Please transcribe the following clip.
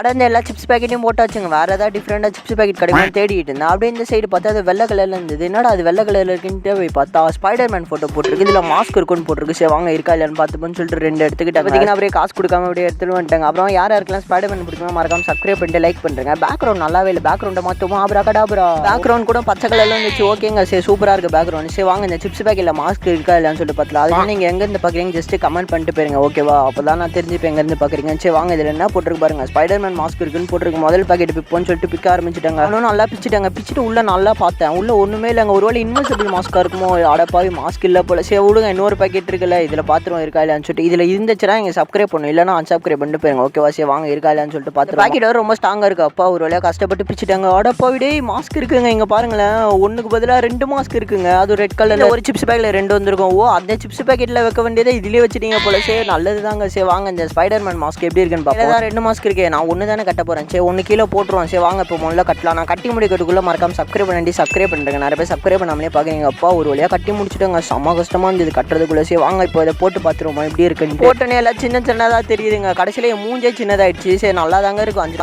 அடர்ந்து எல்லா சிப்ஸ் பேக்கெட்டையும் போட்டாச்சுங்க. வேறு ஏதாவது டிஃப்ரெண்டாக சிப்ஸ் பேக்கெட் கிடைக்கும்னு தேடிட்டு இருந்தேன். அப்படியே இந்த சைடு பார்த்தா அது வெள்ளை கலரில் இருந்தது. என்னடா அது வெள்ளை கலரில் இருக்குன்ட்டு போய் பார்த்தா ஸ்பைடர்மேன் ஃபோட்டோ போட்டிருக்கு. இதில் மாஸ்க் இருக்குன்னு போட்டிருக்கு. சரி வாங்க இருக்கா இல்லைன்னு பார்த்துப்போன்னு சொல்லிட்டு 2 எடுத்துக்கிட்டேன். பார்த்தீங்கன்னா அப்படியே காசு கொடுக்காம அப்படியே எடுத்துட்டு வந்துட்டாங்க. அப்புறம் யாருக்கெல்லாம் ஸ்பைடர்மேன் பிடிக்குமோ மறக்காம சப்ஸ்கிரைப் பண்ணிட்டு லைக் பண்ணுறேங்க. பேக்ரவுண்ட் நல்லாவே இல்லை. பேக்ரவுண்டை மாற்றுமா அப்புறம் கடாபுரா பேக்ரவுண்ட் கூட பச்சை கலரில் இருந்துச்சு. ஓகேங்க சரி சூப்பராக இருக்குது பேக்ரவுண்ட். சரி வாங்க இந்த சிப்ஸ் பேக்கெட்டில் மாஸ்க் இருக்கா இல்லைன்னு சொல்லிட்டு பார்த்தலாம். அது நீங்கள் எங்கேருந்து பார்க்குறீங்க ஜஸ்ட் கமெண்ட் பண்ணிட்டு போயிருங்க. ஓகேவா அப்போ தான் நான் தெரிஞ்சுப்பேன் எங்கேருந்து பார்க்குறீங்க. சரி வாங்க இதில் என்ன போட்டிருக்கு பாருங்க. ஸ்பைடர்மேன் மாஸ்க் இருக்குன்னு முதல் பாக்கெட் பிப்போன்னு சொல்லிட்டு பிக்க ஆரம்பிச்சிட்டாங்க. அவனும் நல்லா பிச்சுட்டாங்க. பிச்சுட்டு உள்ள நல்லா பார்த்தேன். உள்ள ஒண்ணுமே இல்லைங்க. ஒருவேளை இன்வெசிபிள் மாஸ்கா இருக்குமோ அடப்பாவி மாஸ்க் இல்லை போல. சரி விடுங்க இன்னொரு பாக்கெட் இருக்குல்ல இதில் பாத்திரம் இருக்கா இல்லையான்னு சொல்லிட்டு இதில் இருந்துச்சுன்னா இங்கே சப்ஸ்கிரைப் பண்ணும் இல்லைன்னா அன்சப்ஸ்கிரைப் பண்ணிட்டு போயிருங்க. ஓகேவா சரி வாங்க இருக்கா இல்லையான்னு சொல்லிட்டு பார்த்து பாக்கெட் ரொம்ப ஸ்ட்ராங்காக இருக்கு. அப்பா ஒரு வேலையாக கஷ்டப்பட்டு பிச்சுட்டாங்க. அடப்பாவிடே மாஸ்க் இருக்குங்க. இங்கே பாருங்களேன் ஒன்றுக்கு பதிலாக 2 மாஸ்க் இருக்குங்க. அது ரெட் கலரில் ஒரு சிப்ஸ் பேக்கில் 2 வந்திருக்கும். ஓ அந்த சிப்ஸ் பேக்கெட்டில் வைக்க வேண்டியதை இதுலேயே வச்சுட்டீங்க போல. சரி நல்லது தாங்க. சரி வாங்க இந்த ஸ்பைடர்மேன் மாஸ்க் எப்படி இருக்குன்னு பார்ப்போம். 2 மாஸ்க் இருக்கே நான் ஒன்று தானே கட்ட போகிறேன். சரி 1 கிலோ போட்டுருவோம். சரி வாங்க இப்போ முதல்ல கட்டலாம். நான் கட்டி முடிக்கிறதுக்குள்ளே மறக்காம சப்ஸ்கிரைப் பண்ணுறேங்க. நிறைய பேர் சப்ஸ்கிரைப் பண்ணாமலே பார்க்குறீங்க. அப்பா ஒரு வழியாக கட்டி முடிச்சுட்டாங்க. செம்ம கஷ்டமாக இருந்தது கட்டுறதுக்குள்ளே. சரி வாங்க இப்போ இதை போட்டு பார்த்துருவோம் எப்படி இருக்குன்னு. போட்டோன்னே எல்லாம் சின்னதாக தெரியுதுங்க. கடைசியில் மூஞ்சே சின்னதாகிடுச்சு. சரி நல்லா தாங்க இருக்கும். 5